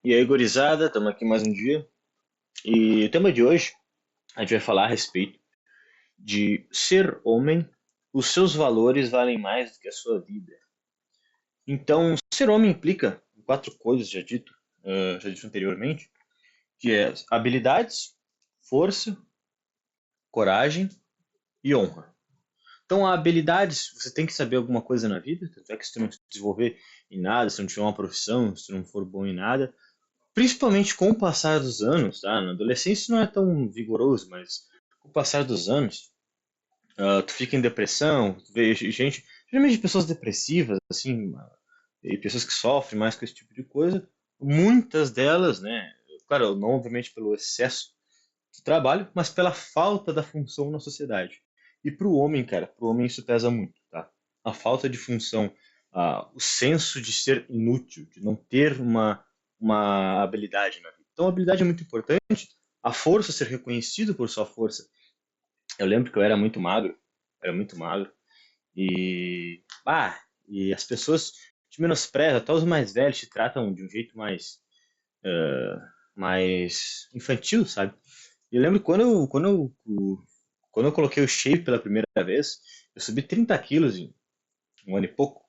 E aí, gurizada, estamos aqui mais um dia. E o tema de hoje, a gente vai falar a respeito de ser homem, os seus valores valem mais do que a sua vida. Então, ser homem implica em quatro coisas, já dito anteriormente, que é habilidades, força, coragem e honra. Então, a habilidades, você tem que saber alguma coisa na vida, tanto é que se tu não se desenvolver em nada, se não tiver uma profissão, se tu não for bom em nada, principalmente com o passar dos anos, tá? Na adolescência não é tão vigoroso, mas com o passar dos anos, tu fica em depressão, tu vê gente, geralmente pessoas depressivas, assim, e pessoas que sofrem mais com esse tipo de coisa, muitas delas, né? Claro, não obviamente pelo excesso de trabalho, mas pela falta da função na sociedade. E para o homem, cara, para o homem isso pesa muito, tá? A falta de função, o senso de ser inútil, de não ter uma habilidade na vida. Então a habilidade é muito importante, a força, ser reconhecido por sua força. Eu lembro que eu era muito magro, e, e as pessoas te menosprezam, até os mais velhos te tratam de um jeito mais infantil, sabe? E eu lembro quando eu coloquei o shape pela primeira vez, eu subi 30 quilos em um ano e pouco.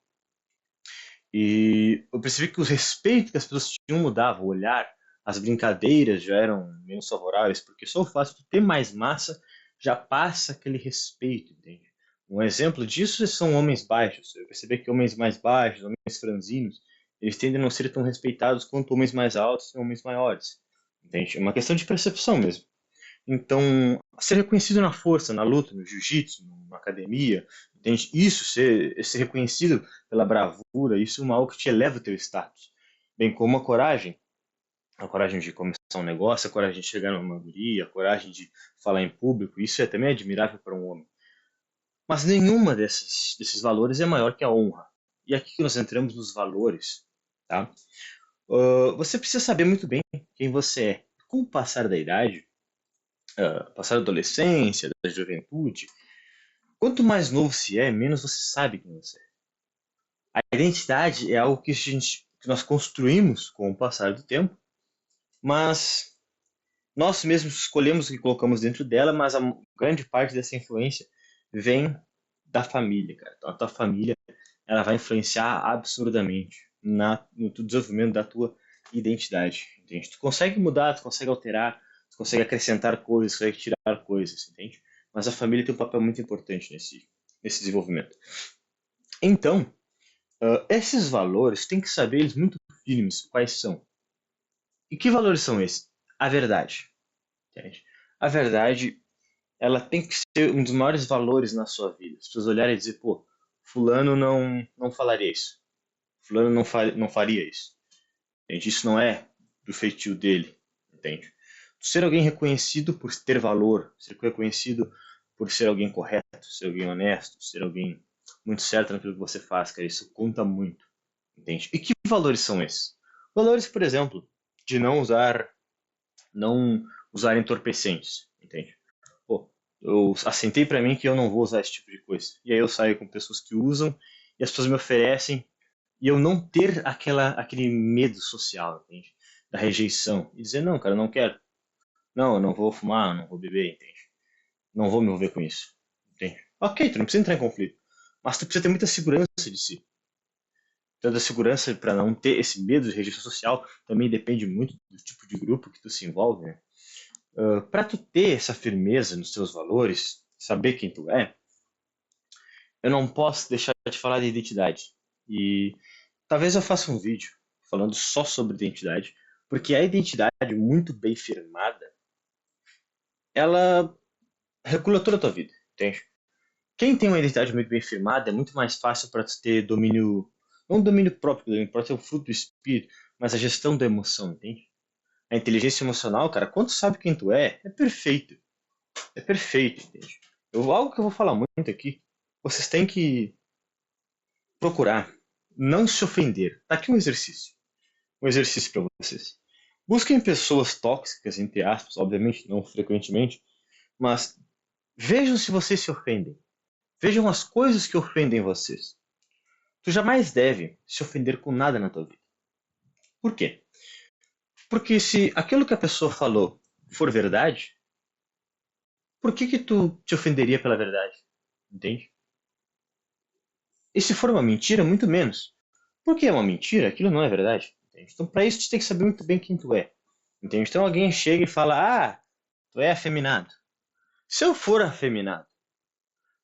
E eu percebi que o respeito que as pessoas tinham mudava, o olhar, as brincadeiras já eram menos favoráveis, porque só o fato de ter mais massa já passa aquele respeito, entende? Um exemplo disso são homens baixos. Eu percebi que homens mais baixos, homens franzinos, eles tendem a não ser tão respeitados quanto homens mais altos e homens maiores. Entende? É uma questão de percepção mesmo. Então, ser reconhecido na força, na luta, no jiu-jitsu, na academia, entende? Isso, ser reconhecido pela bravura, isso é algo que te eleva o teu status. Bem como a coragem de começar um negócio, a coragem de chegar numa guria, a coragem de falar em público, isso é também admirável para um homem. Mas nenhuma desses valores é maior que a honra. E aqui que nós entramos nos valores, tá? Você precisa saber muito bem quem você é. Com o passar da idade, passar da adolescência, da juventude, quanto mais novo se é, menos você sabe quem você é. A identidade é algo que nós construímos com o passar do tempo, mas nós mesmos escolhemos o que colocamos dentro dela, mas a grande parte dessa influência vem da família, cara. Então a tua família, ela vai influenciar absurdamente no desenvolvimento da tua identidade, entende? Tu consegue mudar, tu consegue alterar, tu consegue acrescentar coisas, tu consegue tirar coisas, entende? Mas a família tem um papel muito importante nesse desenvolvimento. Então, esses valores, tem que saber eles muito firmes, quais são. E que valores são esses? A verdade, entende? A verdade, ela tem que ser um dos maiores valores na sua vida. As pessoas olharem e dizer, pô, fulano não falaria isso. Fulano não faria isso. Entende? Isso não é do feitio dele, entende? Ser alguém reconhecido por ter valor, ser reconhecido por ser alguém correto, ser alguém honesto, ser alguém muito certo naquilo que você faz, cara, isso conta muito, entende? E que valores são esses? Valores, por exemplo, de não usar entorpecentes, entende? Pô, eu assentei para mim que eu não vou usar esse tipo de coisa. E aí eu saio com pessoas que usam e as pessoas me oferecem e eu não ter aquele medo social, entende? Da rejeição. E dizer, não, cara, eu não quero. Não, eu não vou fumar, eu não vou beber, entende? Não vou me envolver com isso, entende? Ok, tu não precisa entrar em conflito. Mas tu precisa ter muita segurança de si. Tanta segurança para não ter esse medo de rejeição social também depende muito do tipo de grupo que tu se envolve, né? Para tu ter essa firmeza nos teus valores, saber quem tu é, eu não posso deixar de falar de identidade. E talvez eu faça um vídeo falando só sobre identidade, porque a identidade muito bem firmada, ela regula toda a tua vida, entende? Quem tem uma identidade muito bem firmada é muito mais fácil para ter domínio, não domínio próprio, domínio próprio é um fruto do espírito, mas a gestão da emoção, entende? A inteligência emocional, cara, quando tu sabe quem tu é perfeito. É perfeito, entende? Algo que eu vou falar muito aqui, vocês têm que procurar não se ofender. Tá aqui um exercício. Um exercício para vocês. Busquem pessoas tóxicas, entre aspas, obviamente, não frequentemente, mas vejam se vocês se ofendem. Vejam as coisas que ofendem vocês. Tu jamais deve se ofender com nada na tua vida. Por quê? Porque se aquilo que a pessoa falou for verdade, por que que tu te ofenderia pela verdade? Entende? E se for uma mentira, muito menos. Porque é uma mentira, aquilo não é verdade. Entende? Então, para isso, tu tem que saber muito bem quem tu é. Entende? Então, alguém chega e fala: Ah, tu é afeminado. Se eu for afeminado,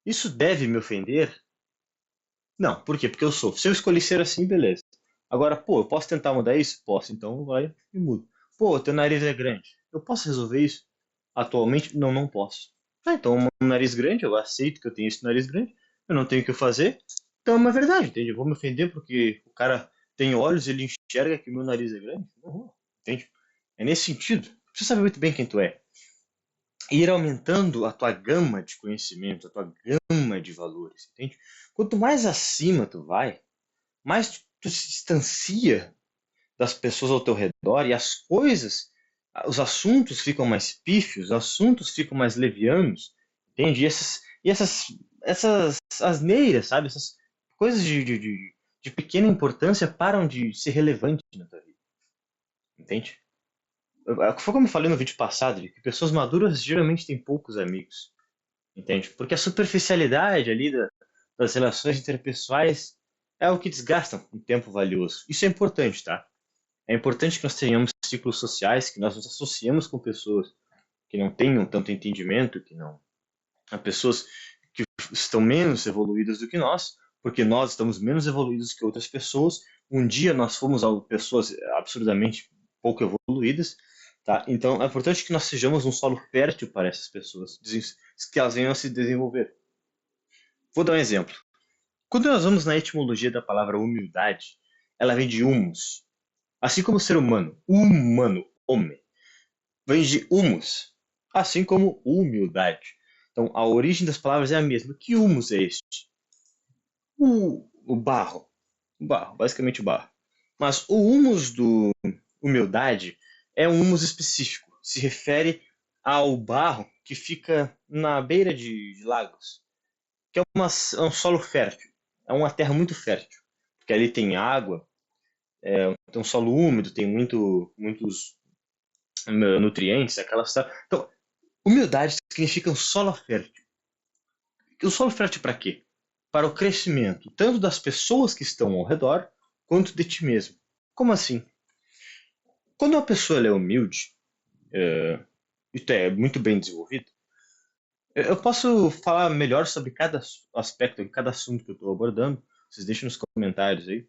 isso deve me ofender? Não, por quê? Porque eu sou. Se eu escolhi ser assim, beleza. Agora, pô, eu posso tentar mudar isso? Posso, então vai e mudo. Pô, teu nariz é grande. Eu posso resolver isso? Atualmente, não, não posso. Ah, então, um nariz grande, eu aceito que eu tenho esse nariz grande, eu não tenho o que fazer, então é uma verdade, entende? Eu vou me ofender porque o cara tem olhos e ele enxerga que o meu nariz é grande? Não vou, entende? É nesse sentido. Você sabe muito bem quem tu é. E ir aumentando a tua gama de conhecimento, a tua gama de valores, entende? Quanto mais acima tu vai, mais tu se distancia das pessoas ao teu redor e as coisas, os assuntos ficam mais pífios, os assuntos ficam mais levianos, entende? Essas asneiras, sabe? Essas coisas de pequena importância param de ser relevantes na tua vida, entende? Foi como eu falei no vídeo passado, de que pessoas maduras geralmente têm poucos amigos, entende? Porque a superficialidade ali das relações interpessoais é o que desgasta um tempo valioso. Isso é importante, tá? É importante que nós tenhamos ciclos sociais, que nós nos associemos com pessoas que não tenham tanto entendimento, que não, a pessoas que estão menos evoluídas do que nós, porque nós estamos menos evoluídos que outras pessoas. Um dia nós fomos pessoas absurdamente pouco evoluídas, tá? Então é importante que nós sejamos um solo fértil para essas pessoas, que elas venham a se desenvolver. Vou dar um exemplo. Quando nós vamos na etimologia da palavra humildade, ela vem de humus, assim como o ser humano, humano, homem, vem de humus, assim como humildade. Então, a origem das palavras é a mesma. Que humus é este? O barro. O barro, basicamente o barro. Mas o humus do humildade é um humus específico. Se refere ao barro que fica na beira de lagos, que é um solo fértil. É uma terra muito fértil, porque ali tem água, tem um solo úmido, tem muitos nutrientes, aquelas. Então, humildade significa um solo fértil. O solo fértil para quê? Para o crescimento tanto das pessoas que estão ao redor quanto de ti mesmo. Como assim? Quando uma pessoa é humilde, isto é muito bem desenvolvido, eu posso falar melhor sobre cada aspecto, cada assunto que eu estou abordando. Vocês deixem nos comentários aí,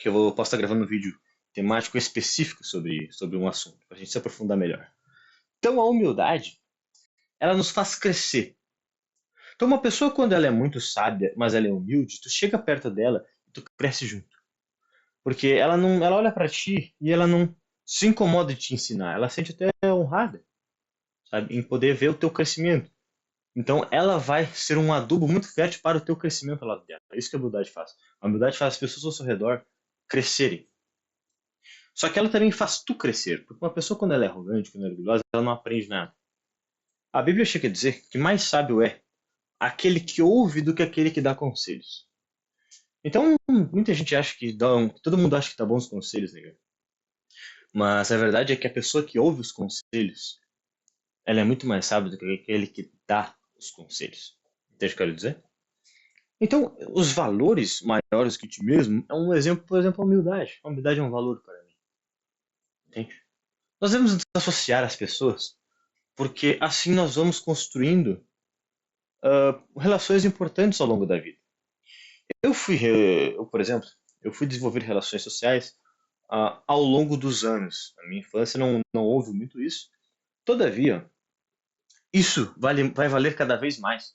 que posso estar gravando um vídeo temático específico sobre um assunto, para a gente se aprofundar melhor. Então, a humildade, ela nos faz crescer. Então, uma pessoa, quando ela é muito sábia, mas ela é humilde, tu chega perto dela e tu cresce junto. Porque ela não, ela olha para ti e ela não se incomoda de te ensinar. Ela se sente até honrada, sabe, em poder ver o teu crescimento. Então, ela vai ser um adubo muito fértil para o teu crescimento ao lado dela. É isso que a humildade faz. A humildade faz as pessoas ao seu redor crescerem. Só que ela também faz tu crescer. Porque uma pessoa, quando ela é arrogante, quando ela é orgulhosa, ela não aprende nada. A Bíblia chega a dizer que mais sábio é aquele que ouve do que aquele que dá conselhos. Então, muita gente acha que todo mundo acha que dá bons conselhos, né? Mas a verdade é que a pessoa que ouve os conselhos, ela é muito mais sábia do que aquele que dá os conselhos. Entende o que eu quero dizer? Então, os valores maiores que ti mesmo é um exemplo, por exemplo, a humildade. A humildade é um valor para mim. Entende? Nós devemos nos associar às pessoas, porque assim nós vamos construindo relações importantes ao longo da vida. Por exemplo, eu fui desenvolver relações sociais ao longo dos anos. Na minha infância não houve muito isso. Todavia, isso vai valer cada vez mais,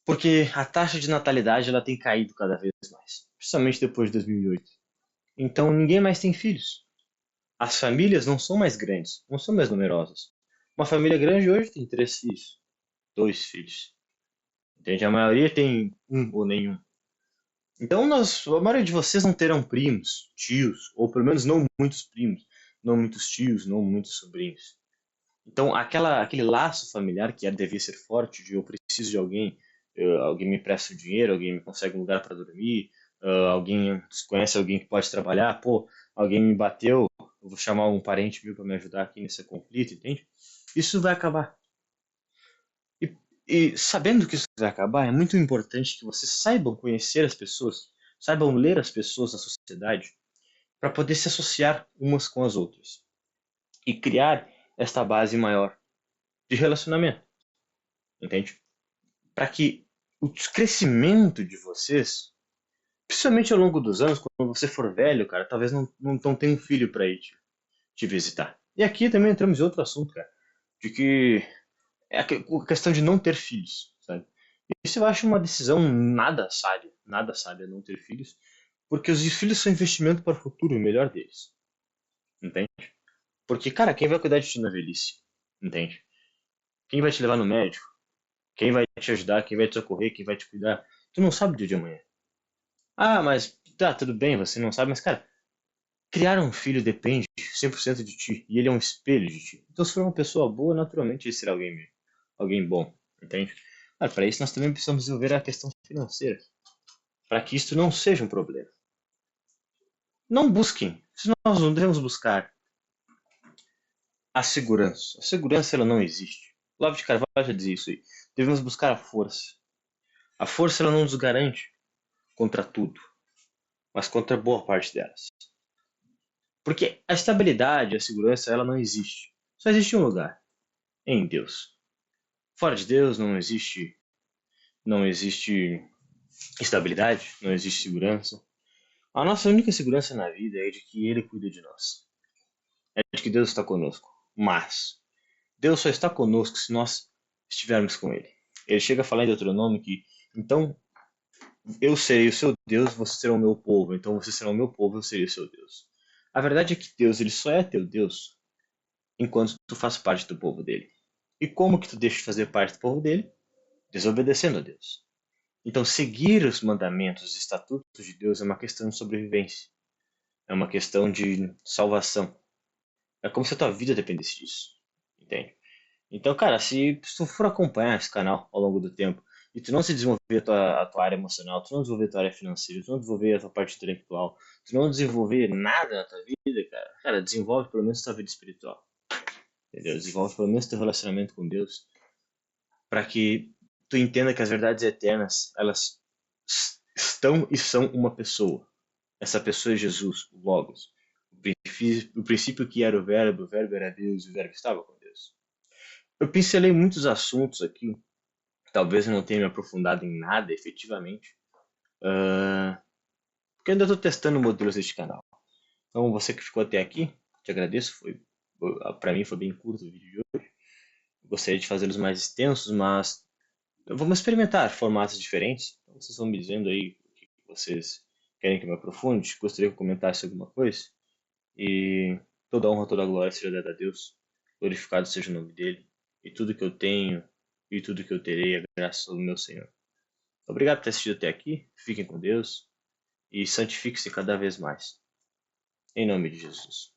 porque a taxa de natalidade ela tem caído cada vez mais, principalmente depois de 2008. Então ninguém mais tem filhos. As famílias não são mais grandes, não são mais numerosas. Uma família grande hoje tem 3 filhos, 2 filhos. Entende? A maioria tem um ou nenhum. Então, a maioria de vocês não terão primos, tios, ou pelo menos não muitos primos, não muitos tios, não muitos sobrinhos. Então, aquele laço familiar que devia ser forte, de eu preciso de alguém, alguém me presta o dinheiro, alguém me consegue um lugar para dormir, alguém conhece alguém que pode trabalhar, pô, alguém me bateu, eu vou chamar um parente meu para me ajudar aqui nesse conflito, entende? Isso vai acabar. E sabendo que isso vai acabar, é muito importante que vocês saibam conhecer as pessoas, saibam ler as pessoas da sociedade, para poder se associar umas com as outras e criar esta base maior de relacionamento, entende? Para que o crescimento de vocês, principalmente ao longo dos anos, quando você for velho, cara, talvez não tenha um filho para ir te visitar. E aqui também entramos em outro assunto, cara, de que é a questão de não ter filhos, sabe? Isso eu acho uma decisão nada sábia não ter filhos, porque os filhos são investimento para o futuro, o melhor deles, entende? Porque, cara, quem vai cuidar de ti na velhice, entende? Quem vai te levar no médico? Quem vai te ajudar? Quem vai te socorrer? Quem vai te cuidar? Tu não sabe o dia de amanhã. Ah, mas tá, tudo bem, você não sabe, mas, cara, criar um filho depende 100% de ti, e ele é um espelho de ti. Então, se for uma pessoa boa, naturalmente ele será alguém bom, entende? Para isso nós também precisamos desenvolver a questão financeira, para que isso não seja um problema. Não busquem, se nós não devemos buscar a segurança. A segurança ela não existe. Olavo de Carvalho já dizia isso aí. Devemos buscar a força. A força ela não nos garante contra tudo, mas contra boa parte delas. Porque a estabilidade, a segurança, ela não existe. Só existe um lugar, em Deus. Fora de Deus não existe estabilidade, não existe segurança. A nossa única segurança na vida é de que Ele cuida de nós. É de que Deus está conosco. Mas Deus só está conosco se nós estivermos com Ele. Ele chega a falar em Deuteronômio que então eu serei o seu Deus, você será o meu povo. Então você será o meu povo, eu serei o seu Deus. A verdade é que Deus ele só é teu Deus enquanto tu faz parte do povo dele. E como que tu deixa de fazer parte do povo dele? Desobedecendo a Deus. Então seguir os mandamentos, os estatutos de Deus é uma questão de sobrevivência. É uma questão de salvação. É como se a tua vida dependesse disso. Entende? Então, cara, se tu for acompanhar esse canal ao longo do tempo e tu não se desenvolver a tua área emocional, tu não desenvolver a tua área financeira, tu não desenvolver a tua parte intelectual, tu não desenvolver nada na tua vida, cara, desenvolve pelo menos a tua vida espiritual. Entendeu? Desenvolve pelo menos teu relacionamento com Deus, para que tu entenda que as verdades eternas, elas estão e são uma pessoa. Essa pessoa é Jesus, o Logos. O princípio que era o verbo era Deus, e o verbo estava com Deus. Eu pincelei muitos assuntos aqui, talvez eu não tenha me aprofundado em nada efetivamente, porque eu ainda estou testando modelos deste canal. Então, você que ficou até aqui, te agradeço, para mim foi bem curto o vídeo de hoje. Gostaria de fazê-los mais extensos, mas vamos experimentar formatos diferentes. Então, vocês vão me dizendo aí o que vocês querem que eu me aprofunde, gostaria que eu comentasse alguma coisa. E toda honra, toda glória seja dada a Deus, glorificado seja o nome dele, e tudo que eu tenho e tudo que eu terei é graças ao meu Senhor. Obrigado por ter assistido até aqui, fiquem com Deus e santifique-se cada vez mais. Em nome de Jesus.